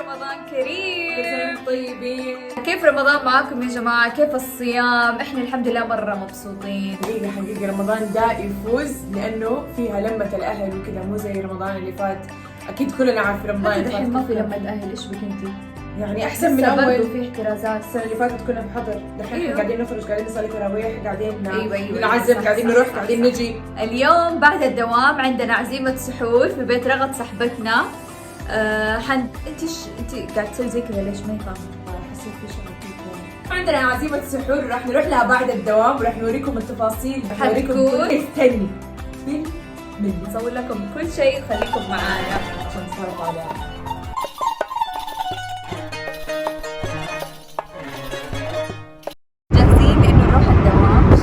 رمضان كريم. كل سنة وانتم طيبين. كيف رمضان معاكم يا جماعة؟ كيف الصيام؟ احنا الحمد لله مرة مبسوطين. حقيقة رمضان ده يفوز لأنه فيها لمة الأهل وكذا، مو زي رمضان اللي فات. أكيد كلنا عارفين رمضان اللي فات ما في لمة أهل، إيش بك أنتي؟ يعني أحسن من أول. في احترازات. السنة اللي فاتت كنا بحضر، دحين أيوه. قاعدين نخرج، قاعدين نصلي تراويح، قاعدين أيوه. نعزم، قاعدين نروح، قاعدين نجي. اليوم بعد الدوام عندنا عزيمة سحور في بيت رغد صاحبتنا. انت قاعد تسوي زي كذا ليش؟ ما فاهمة. حسيت في شغل. عندنا عزيمة سحور راح نروح لها بعد الدوام، وراح نوريكم التفاصيل، حتكون كيف تاني نصور لكم كل شيء، خليكم معانا عشان نصرف عليها. جاهزين انه نروح الدوام.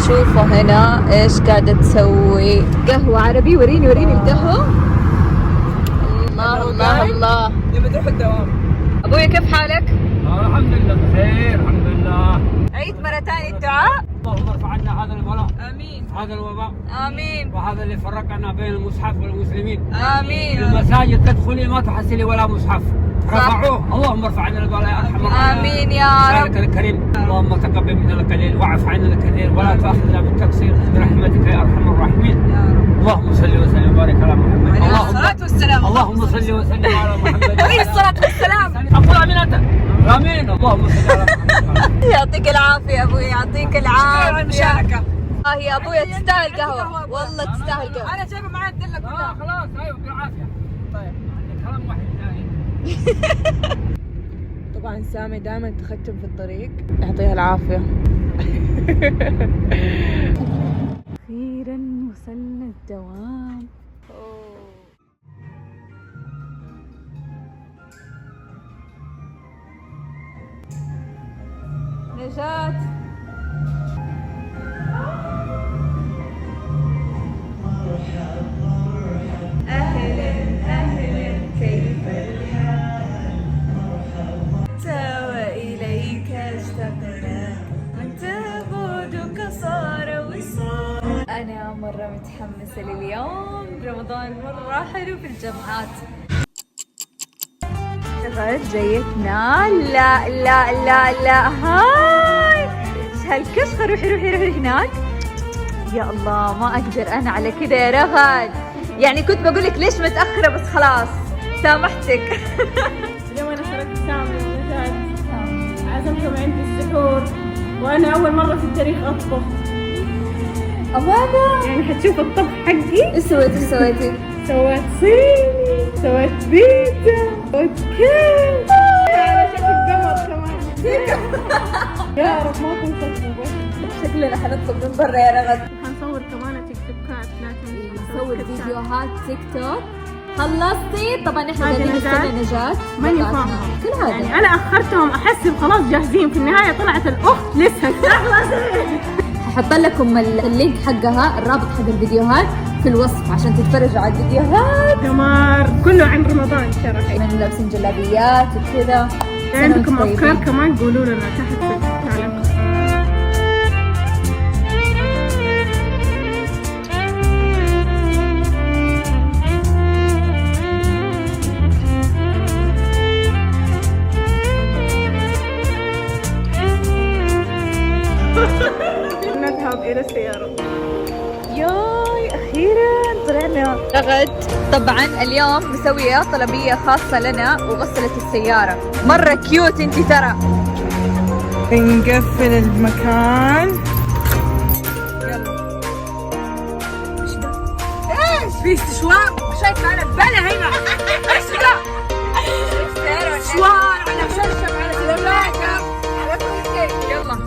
شوفوا هنا ايش قاعدة تسوي، قهوة عربي. وريني القهوة. الله لما تروح الدوام. ابويا كيف حالك؟ الحمد لله بخير، الحمد لله. عيد مرة ثانية الدعاء. اللهم ارفع عنا هذا البلاء، امين. هذا الوباء، امين. وهذا اللي فرقنا بين المصحف والمسلمين. امين. المساجد تدخلي ما تحصلي ولا مصحف، رفعوه. اللهم ارفع عنا البلاء يا ارحم الراحمين. امين يا رب. الكريم. اللهم تقبل منا القليل واعف عنا الكثير ولا تاخذنا بالتقصير برحمتك يا ارحم الراحمين. يا رب. اللهم صل وسلم وبارك على محمد. عليه الصلاة والسلام. اللهم صل وسلم على محمد. عليه الصلاة والسلام. افضل من انت. امين. اللهم صل على محمد. يعطيك العافية ابوي، يعطيك العافية. المشاركة. يا ابويا تستاهل قهوة، والله تستاهل قهوة. أنا جايبة معايا الدلة كلها. خلاص ايوه بالعافيه. طيب عندك كلام واحد ثاني. طبعا سامي دائما تختم في الطريق، يعطيها العافية. أخيرا وصلنا الدوام. نجاة أهلا كيف الحال؟ وإليك اشتقنا وانت بعدك صار وصال. أنا مرة متحمسة لليوم. رمضان مرة حلو في الجامعات. غير جايتنا. لا هاي ايش هالكشخة. روحي هناك. يا الله ما اقدر انا على كذا يا رغد. يعني كنت بقول لك ليش متأخرة بس خلاص سامحتك. اليوم انا خرجت سامي ونجاة، عزمتهم عندي السحور، وانا اول مرة في التاريخ اطبخ. أمانة يعني حتشوف الطبخ حقي. ايش سويتي؟ سويت صيني، سويت بيتزا، سويت كيك على شكل قمر كمان. يا رب ما كنت اطبخ. شكلنا حنطلب من برا يا رغد. حنصور كمان تيك توكات، لكن نصور فيديوهات تيك توك. خلصتي؟ طبعا احنا هذه قاعدين نجاة. نستنى نجاة. ماني فاهمة كل هذا يعني انا اخرتهم احسب خلاص جاهزين، في النهاية طلعت الاخت لسه. هحط لكم اللينك حقها، الرابط حق الفيديوهات في الوصف عشان تتفرجوا على الفيديوهات. قمر كله عن رمضان شرحي. من لابسين جلابيات وكذا. عندكم افكار كمان قولوا لنا تحت في التعليقات. نذهب الى السيارة. ياي اخيرا طلعنا رغد. طبعا اليوم مسوية طلبية خاصة لنا وغسلت السيارة. مرة كيوت انتي ترى. نقفل المكان. ايش في استشوار؟ شايف معنا بلا هنا. ايش ذا؟ استشوار على شرشم على ثلاجة على كل شيء. يلا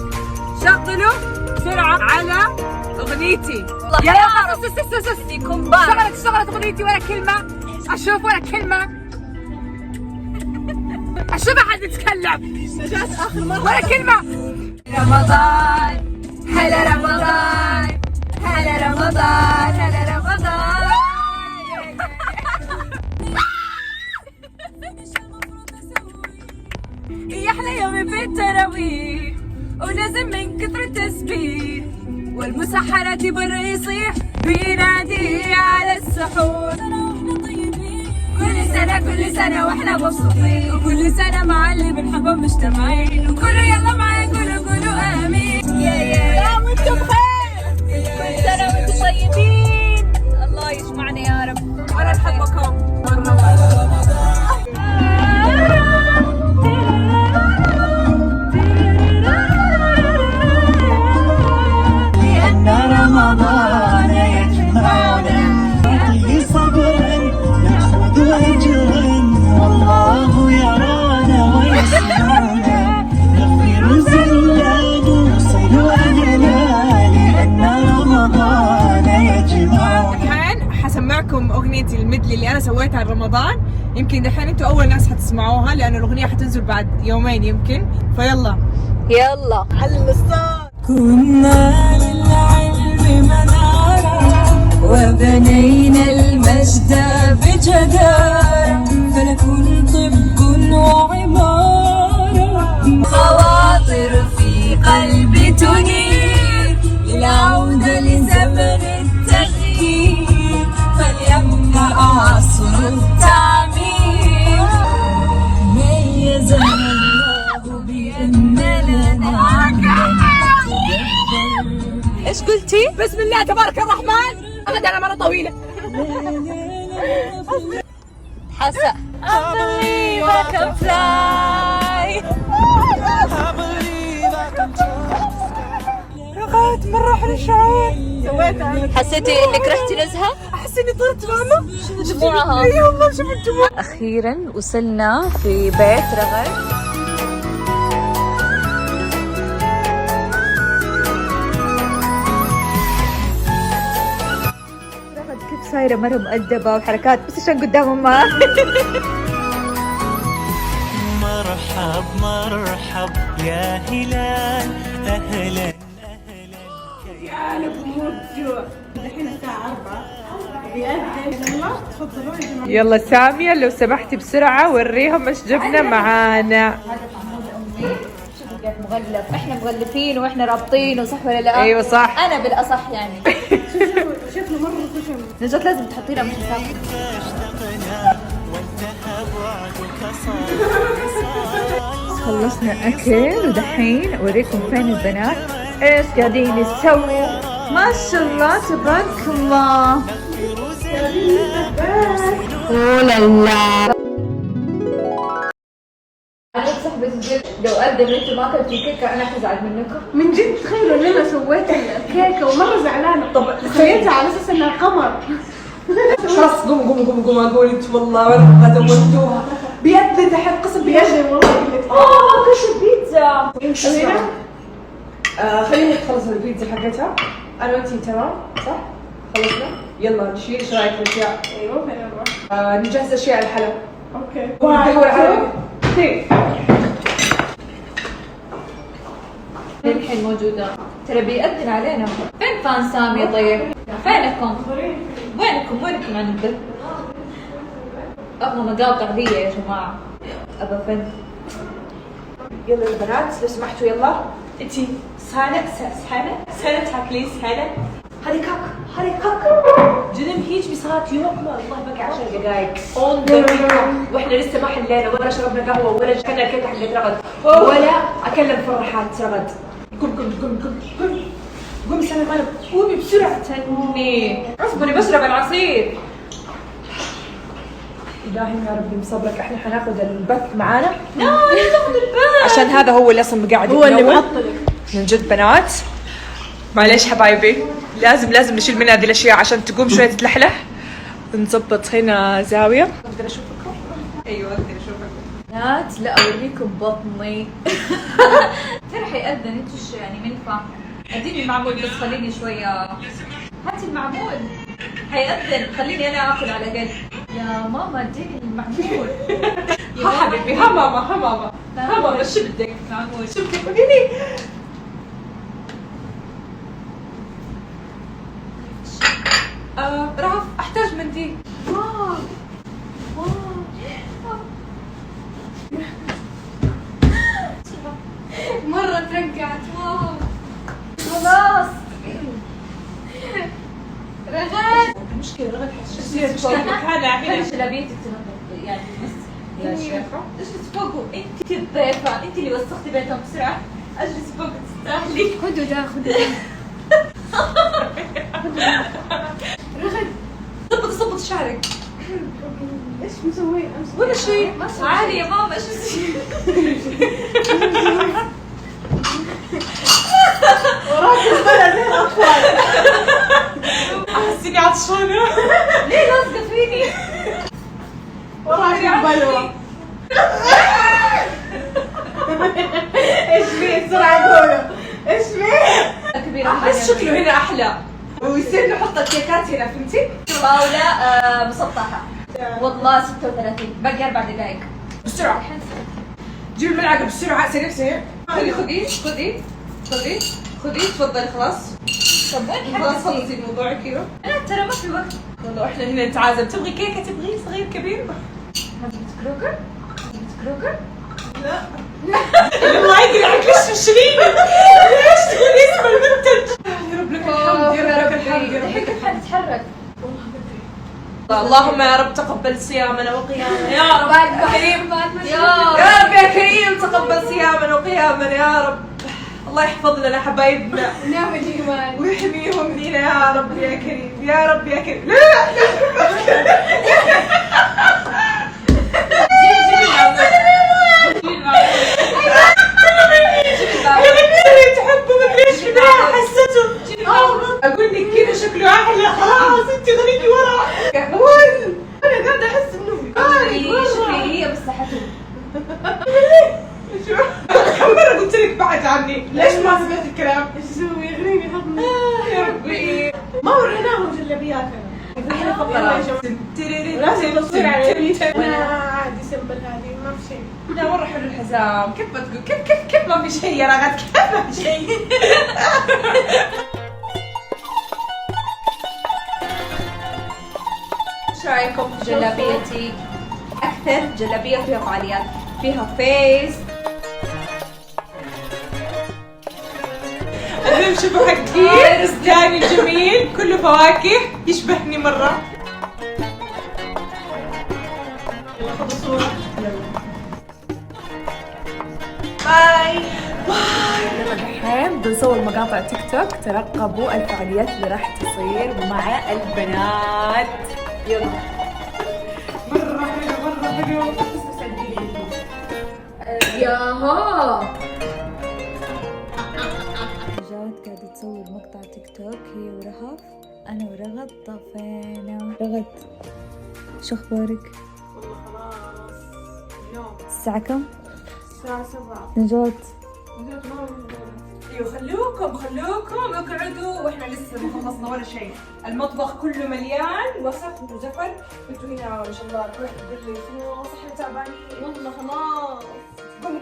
شغلوا بسرعة على اغنيتي. يا رب يكون بارد. اشتغلت اغنيتي ولا كلمة. اشوف ولا كلمة. اشوف احد يتكلم. نجاة اخر مرة ولا كلمة. رمضان هلا رمضان هلا رمضان هلا رمضان. يا احلى يوم في التراويح ولازم من كثر التسبيح والمسحرات برا يصيح بينادي على السحور. كل سنة سنة واحنا مبسوطين، وكل سنة مع اللي بنحبهم مجتمعين، وكله يلا معايا قولوا آمين. يا وانتم بخير، كل سنة وانتم طيبين، الله يجمعنا يا رب. أنا نحبكم مرة. لأن رمضان يجمعنا نعطي صبرا نعود أجرا، والله يرانا ويسمعنا نغفر زلا نوصل أجلا، لأن رمضان يجمعنا. الحين حسمعكم أغنيتي المدلي اللي أنا سويتها رمضان، يمكن دحين أنتوا أول ناس حتسمعوها لأن الأغنية حتنزل بعد يومين يمكن، فيلا يلا على الصوت. كنا للعلم منارا وبنينا المجد بجدارة، فلكن طب وعمارة، خواطر في قلبي تنير للعودة لزمن التغيير، فليبقى عصر التعمير، ميزنا الله بأننا ايش قلتي؟ بسم الله تبارك الرحمن. أبدا أنا مرة طويلة. حسن رغد مرة حلو الشعور. سويتها. حسيتي انك رحتي نزهة؟ أحس إني طرت ماما. دموعها. إي والله شوف الدموع. أخيرا وصلنا في بيت رغد. رغد كيف صايرة مرة مؤدبة وحركات بس عشان قدام أمها. مرحب مرحب يا هلال، أهلا يلا سامية لو سمحتي بسرعة وريهم ايش جبنا معانا. شوفوا كيف مغلف، احنا مغلفين واحنا رابطينه صح ولا لا؟ ايوه صح. انا بالاصح يعني. شكله مرة خشن. نجاة لازم تحطينا من حسابك. اشتقنا وانتهى بعدك صار. خلصنا اكل ودحين اوريكم فين البنات ايش قاعدين يسووا. ما شاء الله تبارك الله. ولا لا انا صاحبة الجد لو قدم انتوا ما اكلتوا كيكه انا حزعل منكم. من جد تخيلوا ان انا سويت الكيكه ومره زعلانه. طب سويتها على اساس انها قمر. خلاص قوم اقول انت والله ورقة زودتوها بيد دحين قسم بيجي والله قلت كشف بيتزا. خلينا خليني تخلص البيتزا حقتها انا وانتي تمام صح؟ خلصنا؟ يلا نشيل ايش رايك الاشياء؟ ايوه خلينا نروح. نجهز اشياء الحلب. اوكي. ندور على الحين موجودة ترى بيأذن علينا. فين فان سامي طيب؟ فينكم؟ وينكم عن البث؟ أبغى مقاطع لي يا جماعة. أبغى فين؟ يلا يا بنات لو سمحتوا يلا انتي سهلة تاكلين سهلة. هذه كاك جنم هيج بصارت يوم والله بقى 10 دقائق 10 دقيقة واحنا لسه ما حلينا ولا شربنا قهوة ولا كنا الكيكة حقت رغد ولا اكلنا فرحات رغد. قوم سامي غانم قومي بسرعة تني اصبري بشرب العصير. إلهي يا ربي مصبرك احنا حناخذ البث معانا. لا تاخذ البث عشان هذا هو اللي اصلا قاعد هو اللي ينور. معطلك. من جد بنات معليش حبايبي لازم نشيل منها هذه الاشياء عشان تقوم شويه تتلحلح. نظبط هنا زاويه. اقدر اشوفكم؟ ايوه اقدر اشوفكم. لا اوريكم بطني. ترى حيأذن انتوا يعني منفع. اديني المعمول بس خليني شويه. هاتي المعمول حيأذن خليني انا اكل على قد. يا ماما اديني المعمول. ها حبيبي ها ماما شو بدك؟ معمول شو بدك قولي لي؟ راح احتاج منديل. واو مرة ترقعت. واو خلاص رغد. المشكله رغد حتصير مكانها هنا. خلي شلابيتك تنظف يعني بس يا شيخة اجلس فوقه، انت الضيفة، انت اللي وسختي بيتهم بسرعة. اجلس فوق تستاهلي. خدوا ده رغد ضبط شعرك. ايش مسوي؟ ولا شيء عادي يا ماما، ايش بتصير؟ وراك البلد زي الاطفال. احس اني عطشانة. ليه لازقة فيني؟ وراك البلوى. ايش فيه؟ بسرعة قولوا ايش فيه؟ كبيرة. احس شكله هنا احلى ويصير نحط الكيكات هنا، فهمتي؟ طاولة مسطحة. والله 36 باقي 4 دقائق. بسرعة جيب الملعقة بسرعة، سريع. خذي تفضلي. خلاص طب وين خلاص حقتي؟ خلصي الموضوع كذا. انا ترى ما في وقت. والله احنا هنا نتعازم. تبغي كيكة؟ تبغي صغير كبير؟ كروكر؟ لا الله يقلعك، ليش تشريني؟ ليش تقولي اسم المنتج؟ يا رب لك الحمد، يا رب لك الحمد، يا رب الحين لك كيف حتتحرك؟ اللهم يا رب تقبل صيامنا وقيامنا يا رب يا كريم. يا رب يا كريم تقبل صيامنا وقيامنا يا رب. الله يحفظ لنا حبايبنا نعمة إيمان ويحميهم لينا يا رب يا كريم، يا رب يا كريم. لا اقول لك كذا شكله احلى. خلاص انت غريبي ورا. انا قاعده احس انه شوفي هي مصلحته. مرة قلت لك بعد عني، ليش ما سمعت الكلام؟ ايش اسوي؟ يغريني حظنا. يا ربي ما وريناهم جلابياتنا. احنا فقرات لازم تصوير على اليوتيوب. انا عادي سمبل هذه ما في شيء. لا مرة حلو الحزام. كيف بتقول كيف ما في شيء يا رغد؟ كيف ما في شيء؟ ايش رايكم في جلابيتي؟ اكثر جلابيه فيها فعاليات، فيها فيس. المهم شوفوا حقي رزقاني جميل كله فواكه يشبهني مرة. خذوا صورة. باي. يلا دحين بنصور مقاطع تيك توك. ترقبوا الفعاليات اللي راح تصير مع البنات. يلا مرة حلو. ياهو جات قاعدة تصور مقطع تيك توك هي ورهف. أنا ورغد طفينا. رغد شو أخبارك؟ والله خلاص اليوم الساعة كم؟ الساعة 7. نجوت ايوه خلوكم اقعدوا واحنا لسه ما خلصنا ولا شيء. المطبخ كله مليان وسخ وزفر. انتوا هنا ما شاء الله تروح تقول لي خلاص احنا تعبانين. والله خلاص.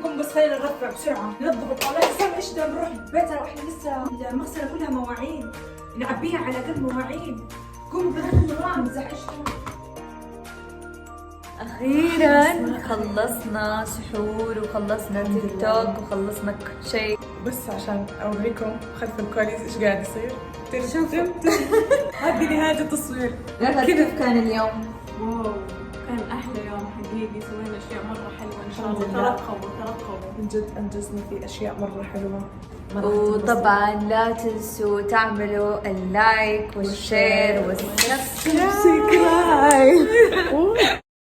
قوم بس خلينا نرفع بسرعه ننظف. والله لسه ايش ده نروح بيتنا واحنا لسه المغسله كلها مواعين نعبيها على الاقل مواعين. قوموا بالله ما نزعجكم. أخيرا خلصنا سحور وخلصنا تيك توك وخلصنا كل شيء. بس عشان اوريكم خلف الكواليس ايش قاعد يصير. هذه نهايه التصوير. كيف كان اليوم؟ واو كان احلى يوم حقيقي. سوينا اشياء مرة حلوة ان شاء الله. ترقبوا من جد أنجزنا في أشياء مرة حلوة. وطبعا لا تنسوا تعملوا اللايك والشير والسبسكرايب.